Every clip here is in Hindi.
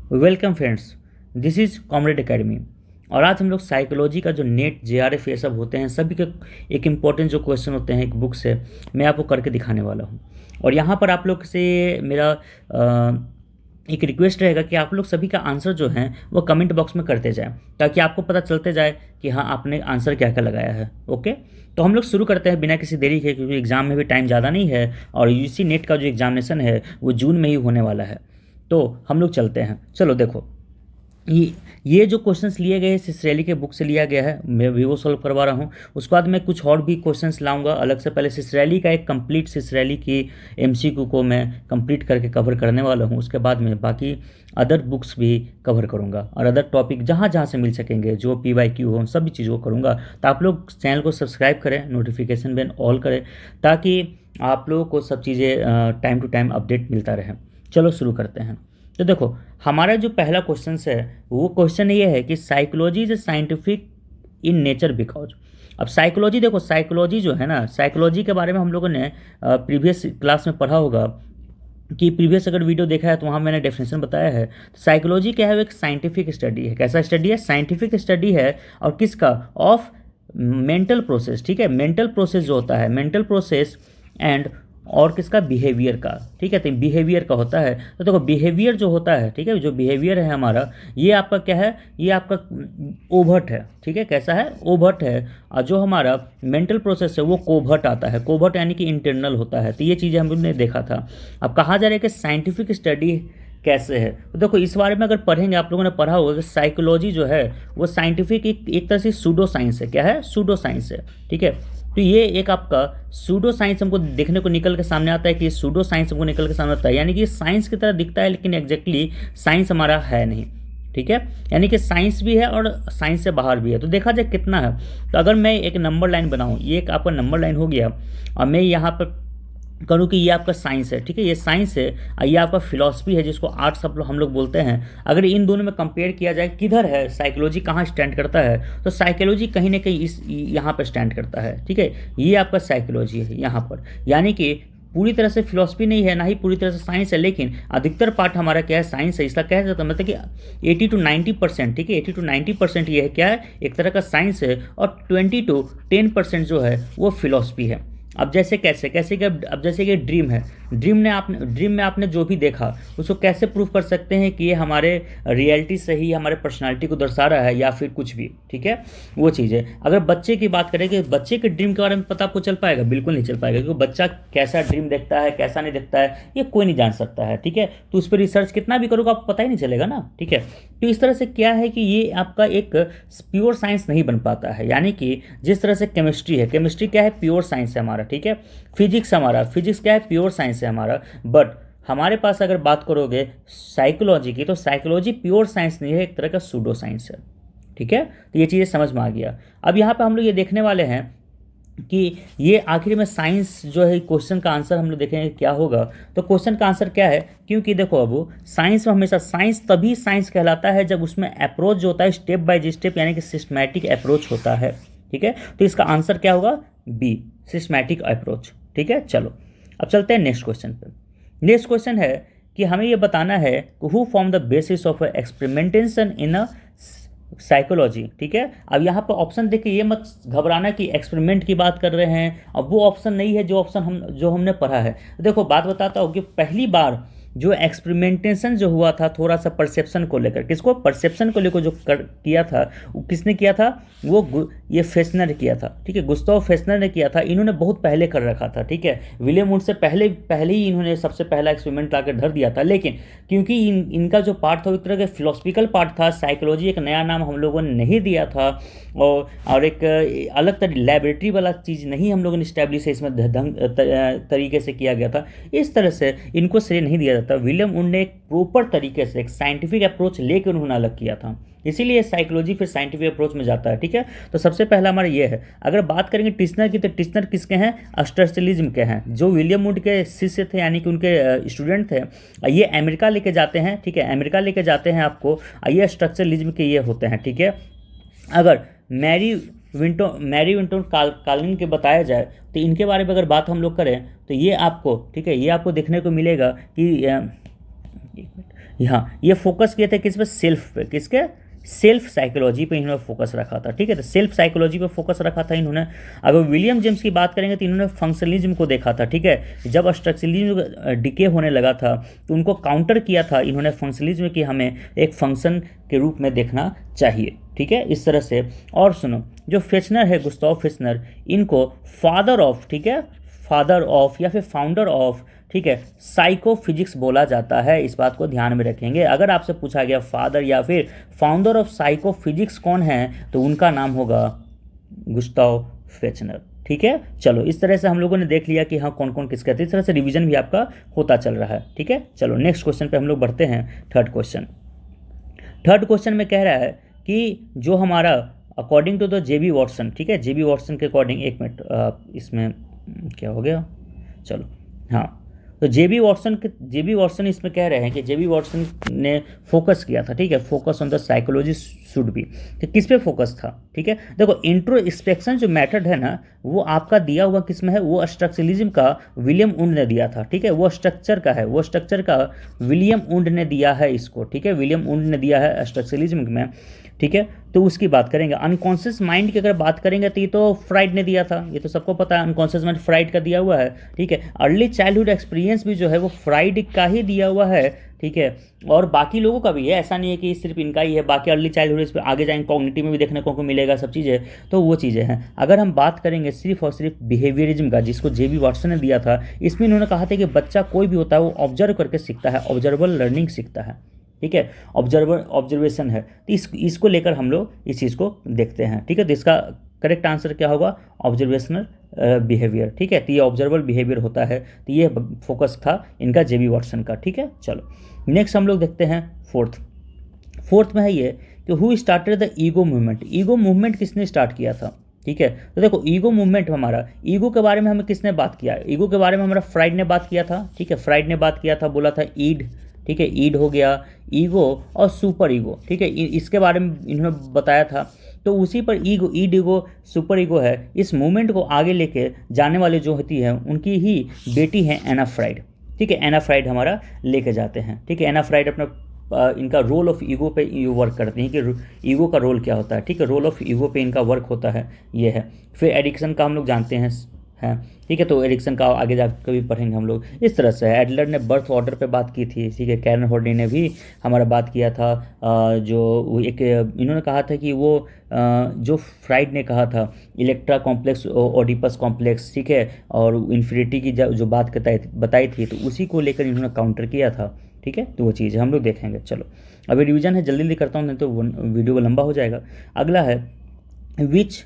Welcome friends, this is comrade academy. और आज हम लोग साइकोलॉजी का जो नेट जेआरएफ ये सब होते हैं सभी के एक इम्पॉर्टेंट जो क्वेश्चन होते हैं एक बुक से मैं आपको करके दिखाने वाला हूँ। और यहाँ पर आप लोग से मेरा एक रिक्वेस्ट रहेगा कि आप लोग सभी का आंसर जो है वो कमेंट बॉक्स में करते जाएं ताकि आपको पता चलते जाए कि हाँ आपने आंसर क्या क्या लगाया है। ओके, तो हम लोग शुरू करते हैं बिना किसी देरी के, क्योंकि एग्ज़ाम में भी टाइम ज़्यादा नहीं है और यूजीसी नेट का जो एग्जामिनेशन है वो जून में ही होने वाला है। तो हम लोग चलते हैं। चलो देखो, ये जो क्वेश्चंस लिए गए सिसरेली के बुक से लिया गया है, मैं भी वो सॉल्व करवा रहा हूँ। उसके बाद मैं कुछ और भी क्वेश्चंस लाऊंगा अलग से। पहले सिसरेली का एक कंप्लीट सिसरेली की एमसीक्यू को मैं कंप्लीट करके कवर करने वाला हूँ। उसके बाद मैं बाकी अदर बुक्स भी कवर करूँगा और अदर टॉपिक जहाँ जहाँ से मिल सकेंगे जो PYQ हो उन सभी चीज़ों को करूँगा। तो आप लोग चैनल को सब्सक्राइब करें, नोटिफिकेशन बेल ऑल करें ताकि आप लोगों को सब चीज़ें टाइम टू टाइम अपडेट मिलता रहे। चलो शुरू करते हैं। तो देखो, हमारा जो पहला क्वेश्चन है वो क्वेश्चन ये है कि psychology is a scientific in nature because. अब साइकोलॉजी देखो, साइकोलॉजी जो है ना, साइकोलॉजी के बारे में हम लोगों ने प्रीवियस क्लास में पढ़ा होगा कि प्रीवियस अगर वीडियो देखा है तो वहाँ मैंने डेफिनेशन बताया है। तो साइकोलॉजी क्या है, वो एक साइंटिफिक स्टडी है। कैसा स्टडी है? साइंटिफिक स्टडी है। और किसका? Of mental process. ठीक है, मेंटल प्रोसेस जो होता है, मेंटल प्रोसेस एंड और किसका? बिहेवियर का। ठीक है, तो बिहेवियर का होता है। तो देखो बिहेवियर जो होता है, ठीक है, जो बिहेवियर है हमारा, ये आपका क्या है? ये आपका ओभर्ट है। ठीक है, कैसा है? ओभर्ट है। और जो हमारा मेंटल प्रोसेस है वो कोभर्ट आता है। कोभर्ट यानी कि इंटरनल होता है। तो ये चीज़ें हमने देखा था। अब कहा जा रहा है कि साइंटिफिक स्टडी कैसे है। तो देखो इस बारे में अगर पढ़ेंगे, आप लोगों ने पढ़ा होगा कि साइकोलॉजी जो है वो साइंटिफिक एक तरह से सूडो साइंस है। क्या है? सूडो साइंस है। ठीक है, तो ये एक आपका सूडो साइंस हमको देखने को निकल के सामने आता है कि सूडो साइंस हमको निकल के सामने आता है, यानी कि साइंस की तरह दिखता है लेकिन एग्जैक्टली साइंस हमारा है नहीं। ठीक है, यानी कि साइंस भी है और साइंस से बाहर भी है। तो देखा जाए कितना है। तो अगर मैं एक नंबर लाइन बनाऊँ, ये एक आपका नंबर लाइन हो गया और मैं यहाँ पर करूँ कि ये आपका साइंस है। ठीक है, ये साइंस है और ये आपका फिलॉसफी है जिसको आर्ट्स हम लोग बोलते हैं। अगर इन दोनों में कंपेयर किया जाए किधर है साइकोलॉजी, कहाँ स्टैंड करता है, तो साइकोलॉजी कहीं ना कहीं इस यहाँ पर स्टैंड करता है। ठीक है, ये आपका साइकोलॉजी है यहाँ पर, यानी कि पूरी तरह से फिलॉसफी नहीं है, ना ही पूरी तरह से साइंस है, लेकिन अधिकतर पार्ट हमारा क्या है? साइंस है। इसका कहा जाता है मतलब कि 80 to 90%। ठीक है, 80 to 90% ये है क्या है? एक तरह का साइंस है और 20 to 10% जो है वो फिलॉसफी है। अब जैसे कैसे कैसे कि अब जैसे कि ड्रीम है, ड्रीम में आपने जो भी देखा उसको कैसे प्रूव कर सकते हैं कि ये हमारे रियलिटी से ही हमारे पर्सनालिटी को दर्शा रहा है या फिर कुछ भी। ठीक है, वो चीज़ है। अगर बच्चे की बात करें कि बच्चे के ड्रीम के बारे में पता आपको चल पाएगा? बिल्कुल नहीं चल पाएगा, क्योंकि बच्चा कैसा ड्रीम देखता है कैसा नहीं देखता है ये कोई नहीं जान सकता है। ठीक है, तो उस पर रिसर्च कितना भी करोगे आपको पता ही नहीं चलेगा ना। ठीक है, तो इस तरह से क्या है कि ये आपका एक प्योर साइंस नहीं बन पाता है। यानी कि जिस तरह से केमिस्ट्री है, केमिस्ट्री क्या है? प्योर साइंस है हमारा। ठीक है, फिजिक्स हमारा, फिजिक्स क्या है? प्योर साइंस है हमारा। बट हमारे पास अगर बात करोगे साइकोलॉजी की, तो साइकोलॉजी प्योर साइंस नहीं है, एक तरह का सूडो साइंस है। ठीक है, तो ये चीज़ें समझ में आ गया। अब यहाँ पे हम लोग ये देखने वाले हैं कि ये आखिर में साइंस जो है, क्वेश्चन का आंसर हम लोग देखेंगे क्या होगा। तो क्वेश्चन का आंसर क्या है? क्योंकि देखो अब साइंस में हमेशा साइंस तभी साइंस कहलाता है जब उसमें अप्रोच जो होता है स्टेप बाय स्टेप, यानी कि सिस्टमैटिक अप्रोच होता है। ठीक है, तो इसका आंसर क्या होगा? B, systematic approach. ठीक है, चलो अब चलते हैं नेक्स्ट क्वेश्चन पे। नेक्स्ट क्वेश्चन है कि हमें ये बताना है who form the basis of experimentation in a psychology. ठीक है, अब यहाँ पर ऑप्शन देख के ये मत घबराना कि एक्सपेरिमेंट की बात कर रहे हैं, अब वो ऑप्शन नहीं है जो ऑप्शन हमने पढ़ा है। देखो बात बताता हूँ कि पहली बार जो एक्सपेरिमेंटेशन जो हुआ था थोड़ा सा परसेप्शन को लेकर, किसको? परसेप्शन को लेकर जो किया था वो किसने किया था? वो ये फेस्नर किया था। ठीक है, गुस्ताव फेस्नर ने किया था। इन्होंने बहुत पहले कर रखा था। ठीक है, विलियम वुड से पहले ही इन्होंने सबसे पहला एक्सपेरिमेंट लाकर धर दिया था। लेकिन क्योंकि इनका जो पार्ट था एक तरह का फिलोसफिकल पार्ट था, साइकोलॉजी एक नया नाम हम लोगों ने नहीं दिया था और एक अलग लेबोरेटरी वाला चीज़ नहीं हम लोगों ने इस्टेब्लिश है इसमें तरीके से किया गया था। इस तरह से इनको श्रेय नहीं दिया जाता। विलियम वुड ने एक प्रॉपर तरीके से एक साइंटिफिक अप्रोच लेकर उन्होंने अलग किया था, इसीलिए साइकोलॉजी फिर साइंटिफिक अप्रोच में जाता है। ठीक है, तो सबसे पहला हमारा ये है। अगर बात करेंगे टिश्नर की, तो टिश्नर किसके हैं? स्ट्रक्चरलिज्म के हैं, जो विलियम वुड के शिष्य थे, यानी कि उनके स्टूडेंट थे। ये अमेरिका लेके जाते हैं। ठीक है, अमेरिका लेके जाते हैं आपको, ये स्ट्रक्चरलिज्म के ये होते हैं। ठीक है, अगर मैरी विंटो कालिन के बताया जाए तो इनके बारे में अगर बात हम लोग करें तो ये आपको, ठीक है, ये आपको देखने को मिलेगा कि यहाँ ये फोकस किए थे किस पे, सेल्फ पे, किसके, सेल्फ साइकोलॉजी पे इन्होंने फोकस रखा था, ठीक है। तो सेल्फ साइकोलॉजी पे फोकस रखा था इन्होंने। अगर विलियम जेम्स की बात करेंगे तो इन्होंने फंक्शनलिज्म को देखा था, ठीक है। जब स्ट्रक्चरलिज्म डिके होने लगा था तो उनको काउंटर किया था इन्होंने फंक्शनलिज्म की, हमें एक फंक्शन के रूप में देखना चाहिए, ठीक है, इस तरह से। और सुनो, जो फेचनर है, गुस्ताव फेचनर, इनको फादर ऑफ, ठीक है, फादर ऑफ या फिर फाउंडर ऑफ, ठीक है, साइकोफिजिक्स बोला जाता है। इस बात को ध्यान में रखेंगे। अगर आपसे पूछा गया फादर या फिर फाउंडर ऑफ साइकोफिजिक्स कौन है, तो उनका नाम होगा गुस्ताव फेचनर, ठीक है। चलो, इस तरह से हम लोगों ने देख लिया कि हाँ कौन कौन किसका, इस तरह से रिवीजन भी आपका होता चल रहा है, ठीक है। चलो नेक्स्ट क्वेश्चन पे हम लोग बढ़ते हैं। थर्ड क्वेश्चन में कह रहा है कि जो हमारा according to the JB Watson, ठीक है, जेबी वॉटसन के अकॉर्डिंग, एक मिनट, इसमें क्या हो गया, चलो हाँ, तो जेबी वॉटसन इसमें कह रहे हैं कि जेबी वॉटसन ने फोकस किया था, ठीक है, focus on the psychology should be. तो किस पे फोकस था, ठीक है। देखो, इंट्रोस्पेक्शन जो मेथड है ना, वो आपका दिया हुआ किस में है, वो स्ट्रक्चरलिज्म का विलियम उंड ने दिया था, ठीक है। वो स्ट्रक्चर का विलियम उंड ने दिया है इसको, ठीक है, विलियम उंड ने दिया है स्ट्रक्चरलिज्म में, ठीक है। तो उसकी बात करेंगे। अनकॉन्शियस माइंड की अगर बात करेंगे तो ये तो फ्राइड ने दिया था, ये तो सबको पता है, अनकॉन्शियस माइंड फ्राइड का दिया हुआ है, ठीक है। अर्ली चाइल्डहुड एक्सपीरियंस भी जो है वो फ्राइड का ही दिया हुआ है, ठीक है। और बाकी लोगों का भी है, ऐसा नहीं है कि सिर्फ इनका ही है, बाकी अर्ली चाइल्डहुड इस पर आगे जाएंगे कॉग्निटिव में भी देखने को मिलेगा सब चीज़ें, तो वो चीज़ें हैं। अगर हम बात करेंगे सिर्फ और सिर्फ बिहेवियरिज्म का, जिसको जेबी वॉटसन ने दिया था, इसमें इन्होंने कहा था कि बच्चा कोई भी होता है वो ऑब्जर्व करके सीखता है, ऑब्जर्वेबल लर्निंग सीखता है, ठीक है, ऑब्जर्वेशन है। तो इसको लेकर हम लोग इस चीज़ को देखते हैं, ठीक है। तो इसका करेक्ट आंसर क्या होगा, ऑब्जर्वेशनल बिहेवियर, ठीक है। तो ये ऑब्जर्वेबल बिहेवियर होता है, तो ये फोकस था इनका जेबी वॉटसन का, ठीक है। चलो नेक्स्ट हम लोग देखते हैं फोर्थ में है ये कि who started the ego movement. Ego movement किसने स्टार्ट किया था, ठीक है। तो देखो, ईगो मूवमेंट हमारा, ईगो के बारे में हमें किसने बात किया, ईगो के बारे में हमारा फ्राइड ने बात किया था, ठीक है, फ्राइड ने बात किया था, बोला था ईड, ठीक है, ईड हो गया, ईगो और सुपर ईगो, ठीक है, इसके बारे में इन्होंने बताया था। तो उसी पर ईगो सुपर ईगो है, इस मूवमेंट को आगे लेके जाने वाले जो होती है उनकी ही बेटी है एना फ्राइड, ठीक है। एना फ्राइड हमारा लेके जाते हैं, ठीक है। एना फ्राइड अपना इनका रोल ऑफ ईगो पे वर्क करते हैं कि ईगो का रोल क्या होता है, ठीक है, रोल ऑफ ईगो पे इनका वर्क होता है, ये है। फिर एडिक्शन का हम लोग जानते हैं, ठीक है, तो एरिक्सन का आगे जाकर भी पढ़ेंगे हम लोग। इस तरह से एडलर ने बर्थ ऑर्डर पे बात की थी, ठीक है, कैरन हॉर्डी ने भी हमारा बात किया था, जो एक इन्होंने कहा था कि वो जो फ्राइड ने कहा था इलेक्ट्रा कॉम्प्लेक्स, ओडिपस कॉम्प्लेक्स, ठीक है, और इन्फिनिटी की जो बात बताई थी, तो उसी को लेकर इन्होंने काउंटर किया था, ठीक है। तो वो चीज़ हम लोग देखेंगे। चलो अभी रिवीजन है, जल्दी जल्दी करता हूँ नहीं तो वीडियो लंबा हो जाएगा। अगला है विच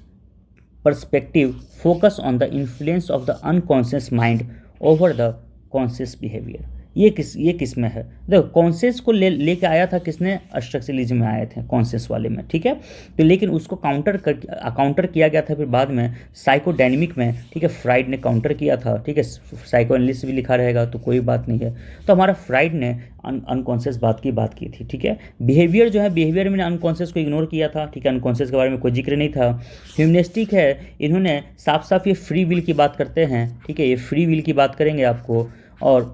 perspective focus on the influence of the unconscious mind over the conscious behavior। ये किस में है, देखो कॉन्शियस को लेके आया था किसने, स्ट्रक्चरलिज्म में आए थे कॉन्शियस वाले में, ठीक है। तो लेकिन उसको काउंटर किया गया था फिर बाद में साइकोडायनेमिक में, ठीक है, फ्राइड ने काउंटर किया था, ठीक है। साइको एनालिस्ट भी लिखा रहेगा तो कोई बात नहीं है। तो हमारा फ्राइड ने अनकॉन्शियस बात की थी, ठीक है। बिहेवियर जो है, बिहेवियर में अनकॉन्शियस को इग्नोर किया था, ठीक है, अनकॉन्शियस के बारे में कोई जिक्र नहीं था। ह्यूमनिस्टिक है, इन्होंने साफ साफ ये फ्री विल की बात करते हैं, ठीक है, ये फ्री विल की बात करेंगे आपको। और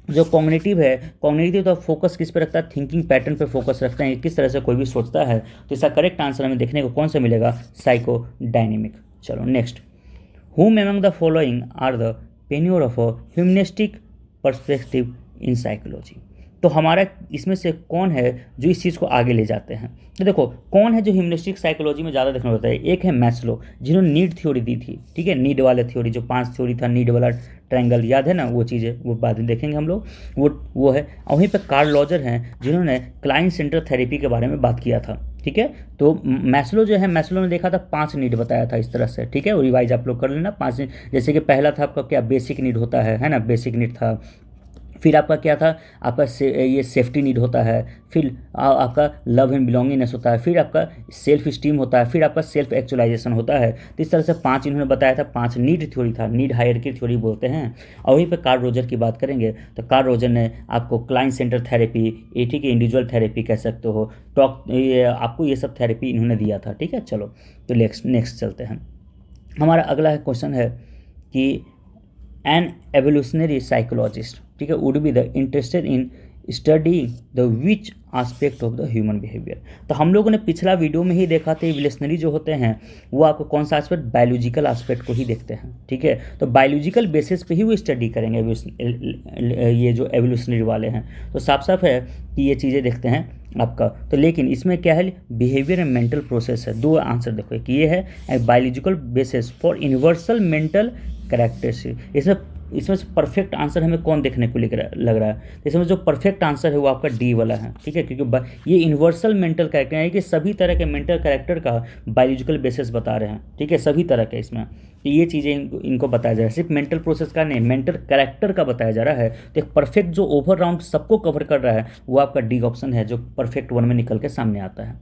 जो कॉग्निटिव तो फोकस किस पे रखता है, थिंकिंग पैटर्न पे फोकस रखते हैं, किस तरह से कोई भी सोचता है। तो इसका करेक्ट आंसर हमें देखने को कौन सा मिलेगा, साइको डायनेमिक। चलो next, whom among the following are the pioneer of a humanistic perspective in psychology। तो हमारा इसमें से कौन है जो इस चीज़ को आगे ले जाते हैं। तो देखो कौन है जो ह्यूमनिस्टिक साइकोलॉजी में ज़्यादा देखना होता है। एक है मैस्लो, जिन्होंने नीड थ्योरी दी थी, ठीक है, नीड वाला थ्योरी, जो 5 थ्योरी था, नीड वाला ट्रायंगल, याद है ना, वो चीज़ें वो बाद में देखेंगे हम लोग, वो है। और वहीं पर कार्ल रॉजर हैं, जिन्होंने क्लाइंट सेंटर थेरेपी के बारे में बात किया था, ठीक है। तो मैस्लो जो है, मैस्लो ने देखा था 5 नीड बताया था इस तरह से, ठीक है, वो रिवाइज आप लोग कर लेना। 5 नीड, जैसे कि पहला था आपका क्या, बेसिक नीड होता है ना, बेसिक नीड था। फिर आपका क्या था, आपका ये सेफ्टी नीड होता है। फिर आपका लव एंड बिलोंगिंगनेस होता है। फिर आपका सेल्फ स्टीम होता है। फिर आपका सेल्फ एक्चुअलाइजेशन होता है। तो इस तरह से 5 इन्होंने बताया था, 5 नीड थ्योरी था, नीड हायरार्की थ्योरी बोलते हैं। और वहीं पर कार्ल रोजर की बात करेंगे तो कार्ल रोजर ने आपको क्लाइंट सेंटर थेरेपी, एटी के इंडिविजुअल थेरेपी कह सकते हो, आपको ये सब थेरेपी इन्होंने दिया था, ठीक है। चलो तो नेक्स्ट चलते हैं। हमारा अगला क्वेश्चन है कि एन एवोल्यूशनरी साइकोलॉजिस्ट, ठीक है, would be the interested in study the which aspect of the human behaviour. तो हम लोगों ने पिछला वीडियो में ही देखा था इवोल्यूशनरी जो होते हैं वो आपको कौन सा आस्पेक्ट, बायोलॉजिकल आस्पेक्ट को ही देखते हैं, ठीक है। तो बायोलॉजिकल बेसिस पे ही वो स्टडी करेंगे ये जो एवोल्यूशनरी वाले हैं। तो साफ साफ है कि ये चीज़ें देखते हैं आपका। तो लेकिन इसमें क्या है, बिहेवियर एंड मेंटल प्रोसेस है। दो आंसर देखो, कि ये है biological basis for universal mental characteristic. इसमें से परफेक्ट आंसर हमें कौन देखने को लग रहा है, तो इसमें जो परफेक्ट आंसर है वो आपका डी वाला है, ठीक है। क्योंकि ये यूनिवर्सल मेंटल कैरेक्टर है कि सभी तरह के मेंटल कैरेक्टर का बायोलॉजिकल बेसिस बता रहे हैं, ठीक है, सभी तरह के इसमें। तो ये चीज़ें इनको बताया जा रहा है, सिर्फ मेंटल प्रोसेस का नहीं, मेंटल कैरेक्टर का बताया जा रहा है। तो एक परफेक्ट जो ओवर राउंड सबको कवर कर रहा है वो आपका डी ऑप्शन है, जो परफेक्ट वन में निकल के सामने आता है।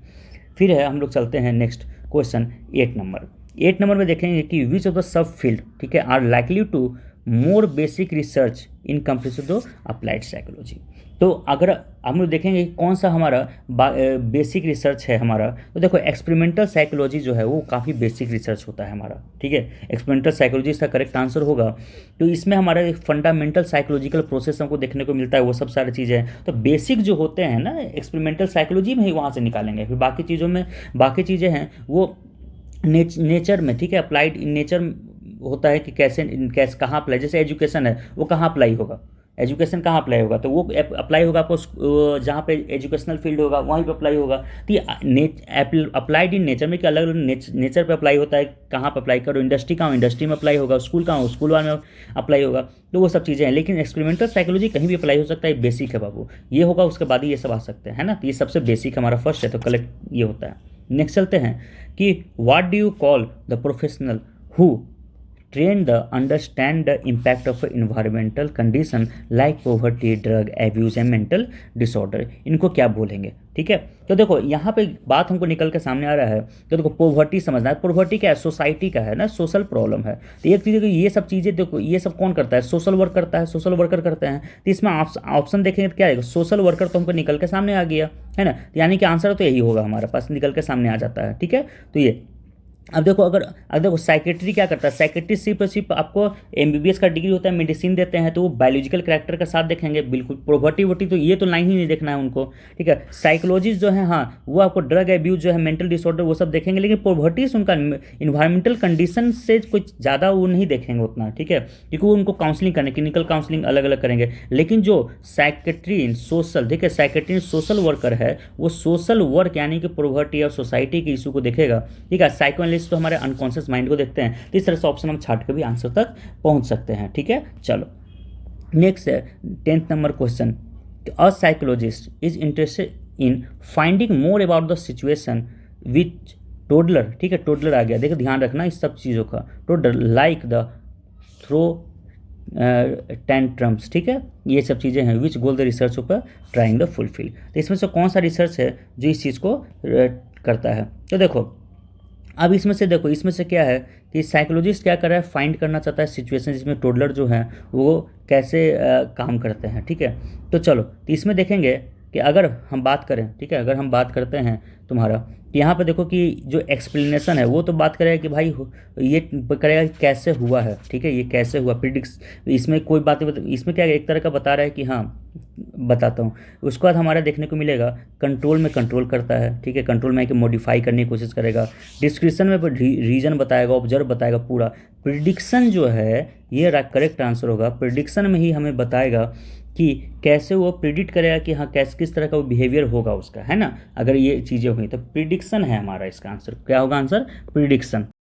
फिर है, हम लोग चलते हैं नेक्स्ट क्वेश्चन 8 नंबर। 8 नंबर में देखेंगे कि which of the sub field, ठीक है, are likely to more basic research in comparison to applied psychology. तो अगर हम लोग देखेंगे कि कौन सा हमारा बेसिक रिसर्च है हमारा, तो देखो एक्सपेरिमेंटल साइकोलॉजी जो है वो काफ़ी बेसिक रिसर्च होता है हमारा, ठीक है। एक्सपेरिमेंटल साइकोलॉजी इसका करेक्ट आंसर होगा। तो इसमें हमारा एक फंडामेंटल साइकोलॉजिकल प्रोसेस हमको देखने को मिलता है, वो सब सारी चीज़ें हैं। तो बेसिक जो होते हैं ना एक्सपेरिमेंटल साइकोलॉजी में ही वहाँ से निकालेंगे। फिर बाकी चीज़ों में बाकी चीज़ें हैं वो नेचर में, ठीक है, अप्लाइड इन नेचर होता है कि कैसे कहाँ अप्लाई, जैसे एजुकेशन है वो कहाँ अप्लाई होगा, एजुकेशन कहाँ अप्लाई होगा, तो वो अप्लाई होगा आपको जहाँ पे एजुकेशनल फील्ड होगा वहीं पे अप्लाई होगा। तो ये अप्लाइड इन नेचर में कि अलग अलग नेचर पे अप्लाई होता है, कहाँ पे अप्लाई करो, इंडस्ट्री कहाँ, इंडस्ट्री में अप्लाई होगा, स्कूल कहाँ, स्कूल वाले में अप्लाई होगा। तो वो सब चीज़ें हैं। लेकिन एक्सपेरिमेंटल साइकोलॉजी कहीं भी अप्लाई हो सकता है, बेसिक है बाबू, ये होगा उसके बाद ही ये सब आ सकते हैं, है ना। तो ये सबसे बेसिक हमारा फर्स्ट है, तो कलेक्ट ये होता है। नेक्स्ट चलते हैं कि what do you call the professional who trained the understand the impact of environmental condition like poverty, drug abuse and mental disorder। इनको क्या बोलेंगे, ठीक है। तो देखो यहाँ पे बात हमको निकल के सामने आ रहा है। तो देखो पोवर्टी समझना है, पोवर्टी क्या है, सोसाइटी का है ना, सोशल प्रॉब्लम है। तो एक चीज़ ये सब चीज़ें देखो, ये सब कौन करता है, सोशल वर्क करता है, सोशल वर्कर करते हैं। तो इसमें ऑप्शन देखेंगे तो क्या आएगा, सोशल वर्कर तो हमको निकल के सामने आ गया, है ना। तो यानी कि आंसर तो यही होगा हमारे पास, निकल के सामने आ जाता है, ठीक है। तो ये अब देखो, अगर देखो साइकेट्री क्या करता है, साइकेट्री सिर्फ आपको एमबीबीएस का डिग्री होता है, मेडिसिन देते हैं, तो वो बायोलॉजिकल कैरेक्टर का साथ देखेंगे बिल्कुल। प्रोपर्टी वोटी तो ये तो लाइन ही नहीं देखना है उनको, ठीक है। साइकोलॉजिस्ट जो है, हाँ, वो आपको ड्रग एब्यूज जो है, मेंटल डिसऑर्डर वो सब देखेंगे। लेकिन प्रोपर्टीज उनका इन्वायरमेंटल कंडीशन से कुछ ज़्यादा वो नहीं देखेंगे उतना, ठीक है, क्योंकि वो उनको काउंसलिंग करने, क्लिनिकल काउंसलिंग अलग अलग करेंगे। लेकिन जो साइकेट्री सोशल, देखिए साइकेट्री सोशल वर्कर है, वो सोशल वर्क यानी कि प्रोपर्टी और सोसाइटी के इशू को देखेगा, ठीक है। साइको तो हमारे अनकॉन्शियस माइंड को देखते हैं। तो इस तरह से ऑप्शन हम छाट के भी आंसर तक पहुंच सकते हैं, ठीक है। चलो नेक्स्ट है 10th number question. A psychologist is interested in finding more about the situation which toddler, ठीक है, टोडलर आ गया, देखो ध्यान रखना इस सब चीज़ों का। Toddler like the throw tantrums, ठीक है, ये सब चीज़ें हैं। विच गोल द रिसर्च ऊपर ट्राइंग द फुलफिल। तो इसमें से कौन सा रिसर्च है जो इस चीज़ को करता है। तो देखो अब इसमें से देखो, इसमें से क्या है कि साइकोलॉजिस्ट क्या कर रहा है, फाइंड करना चाहता है सिचुएशन जिसमें टोडलर जो हैं वो कैसे काम करते हैं, ठीक है। तो चलो, तो इसमें देखेंगे कि अगर हम बात करें, ठीक है, अगर हम बात करते हैं तुम्हारा, तो यहाँ पे देखो कि जो एक्सप्लेनेशन है वो तो बात करेगा कि भाई ये करेगा कि कैसे हुआ है, ठीक है, ये कैसे हुआ, प्रिडिक्स, इसमें कोई बात नहीं, इसमें क्या एक तरह का बता रहा है कि हाँ बताता हूँ। उसके बाद हमारा देखने को मिलेगा कंट्रोल में कंट्रोल करता है, ठीक है, कंट्रोल में आके मॉडिफाई करने की कोशिश करेगा। डिस्क्रिप्शन में रीजन बताएगा, ऑब्जर्व बताएगा पूरा। प्रिडिक्शन जो है ये करेक्ट आंसर होगा। प्रिडिक्शन में ही हमें बताएगा कि कैसे वो प्रिडिक्ट करेगा कि हाँ कैसे किस तरह का वो बिहेवियर होगा उसका, है ना। अगर ये चीज़ें हुई तो प्रिडिक्शन है हमारा इसका आंसर, क्या होगा आंसर, प्रिडिक्शन।